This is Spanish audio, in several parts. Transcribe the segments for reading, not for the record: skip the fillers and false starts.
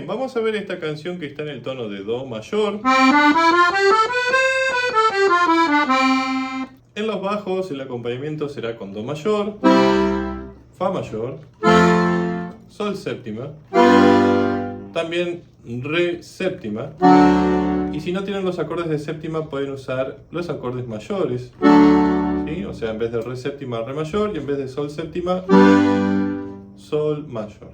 Bien, vamos a ver esta canción que está en el tono de Do mayor. En los bajos el acompañamiento será con Do mayor, Fa mayor, Sol séptima, también Re séptima. Y si no tienen los acordes de séptima pueden usar los acordes mayores, ¿sí? O sea, en vez de Re séptima, Re mayor, y en vez de Sol séptima, Sol mayor.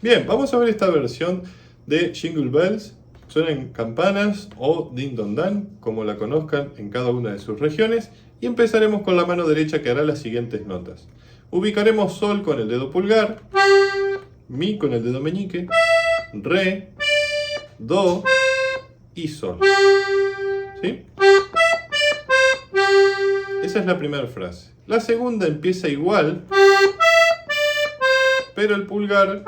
Bien, vamos a ver esta versión de Jingle Bells. Suenan campanas o Din Don Dan, como la conozcan en cada una de sus regiones. Y empezaremos con la mano derecha, que hará las siguientes notas. Ubicaremos Sol con el dedo pulgar, Mi con el dedo meñique, Re, Do y Sol. ¿Sí? Esa es la primera frase. La segunda empieza igual, pero el pulgar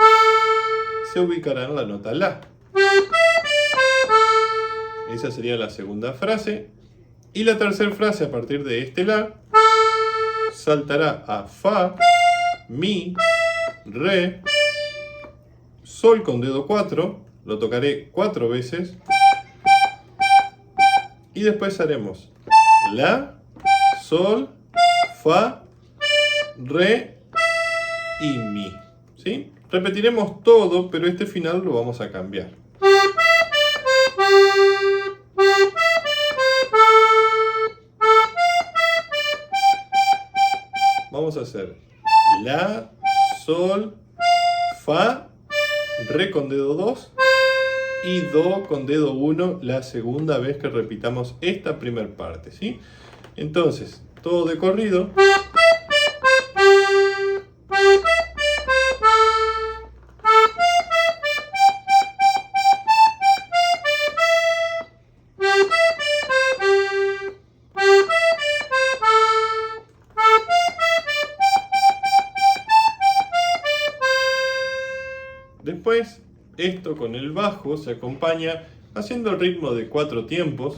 se ubicará en la nota La. Esa sería la segunda frase. Y la tercera frase, a partir de este La, saltará a Fa, Mi, Re, Sol con dedo 4, lo tocaré 4 veces, y después haremos La, Sol, Fa, Re y Mi. ¿Sí? Repetiremos todo, pero este final lo vamos a cambiar. Vamos a hacer La, Sol, Fa, Re con dedo 2 y Do con dedo 1 la segunda vez que repitamos esta primera parte, ¿sí? Entonces, todo de corrido. Después, esto con el bajo se acompaña haciendo el ritmo de 4 tiempos,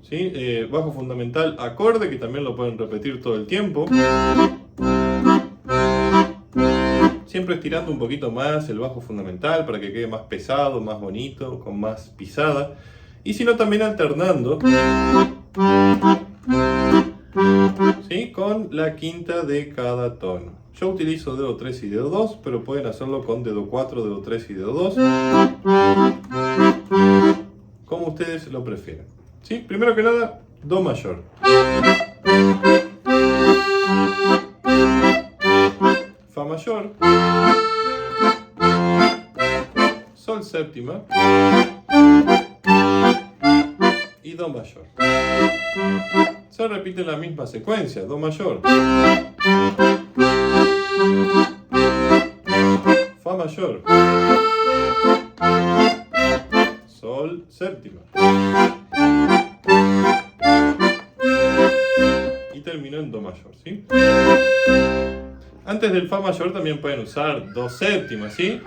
¿sí? Bajo fundamental, acorde, que también lo pueden repetir todo el tiempo. Siempre estirando un poquito más el bajo fundamental para que quede más pesado, más bonito, con más pisada. Y si no, también alternando, ¿sí? Con la quinta de cada tono. Yo utilizo dedo 3 y dedo 2, pero pueden hacerlo con dedo 4, dedo 3 y dedo 2, como ustedes lo prefieran. ¿Sí? Primero que nada, Do mayor. Fa mayor. Sol séptima. Y Do mayor. Se repite la misma secuencia, Do mayor, Fa mayor, Sol séptima. Y termino en Do mayor, ¿sí? Antes del Fa mayor también pueden usar Do séptima, ¿sí?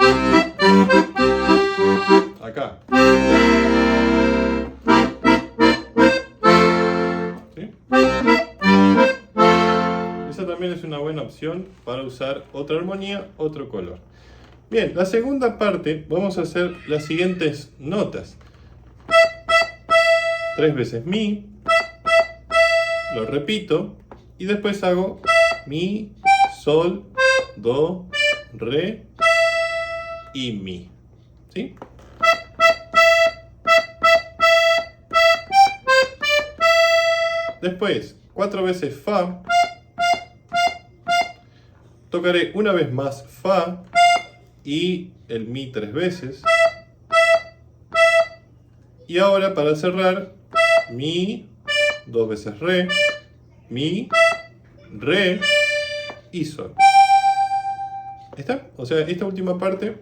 Acá. ¿Sí? Esa también es una buena opción para usar otra armonía, otro color. Bien, la segunda parte vamos a hacer las siguientes notas. 3 veces Mi, lo repito, y después hago Mi, Sol, Do, Re y Mi. ¿Sí? Después, 4 veces Fa. Tocaré una vez más Fa y el Mi 3 veces. Y ahora, para cerrar, Mi, 2 veces Re, Mi, Re y Sol. ¿Está? O sea, esta última parte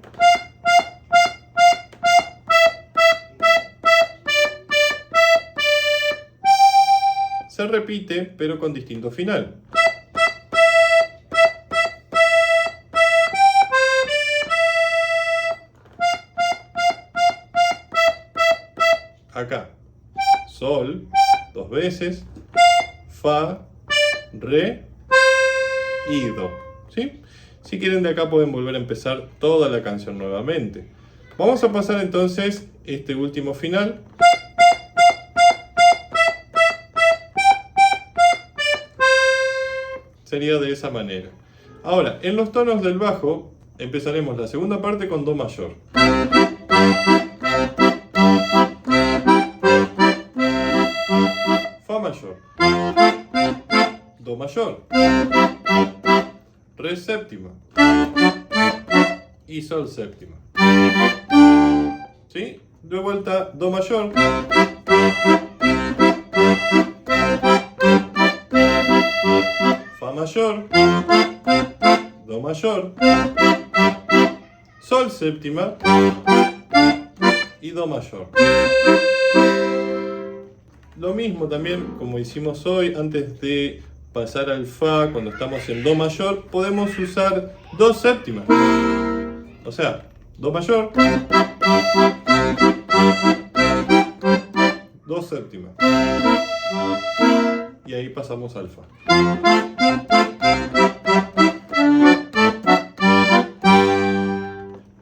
se repite, pero con distinto final. Acá, Sol, 2 veces, Fa, Re y Do. ¿Sí? Si quieren, de acá pueden volver a empezar toda la canción nuevamente. Vamos a pasar entonces este último final. Sería de esa manera. Ahora, en los tonos del bajo, empezaremos la segunda parte con Do mayor. Fa mayor. Do mayor. Re séptima. Y Sol séptima. ¿Sí? De vuelta, Do mayor. Fa mayor. Do mayor. Sol séptima. Y Do mayor. Lo mismo también como hicimos hoy, antes de pasar al Fa, cuando estamos en Do mayor, podemos usar Do séptima. O sea, Do mayor, Do séptima. Y ahí pasamos al Fa.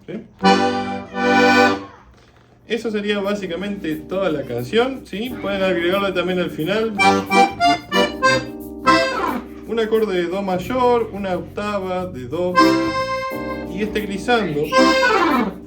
¿Sí? Eso sería básicamente toda la canción, ¿sí? Pueden agregarle también al final un acorde de Do mayor, una octava de Do y este glissando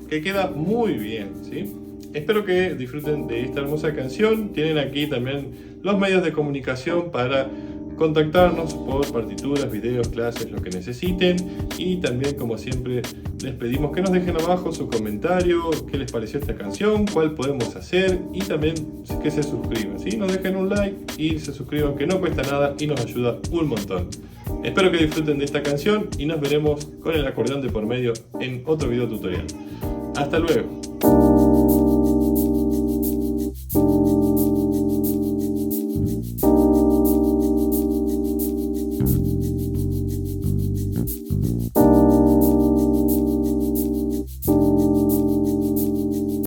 que queda muy bien, ¿sí? Espero que disfruten de esta hermosa canción. Tienen aquí también los medios de comunicación para contactarnos por partituras, videos, clases, lo que necesiten. Y también, como siempre, les pedimos que nos dejen abajo su comentario, qué les pareció esta canción, cuál podemos hacer y también que se suscriban, ¿sí? Nos dejen un like y se suscriban, que no cuesta nada y nos ayuda un montón. Espero que disfruten de esta canción y nos veremos con el acordeón de por medio en otro video tutorial. Hasta luego.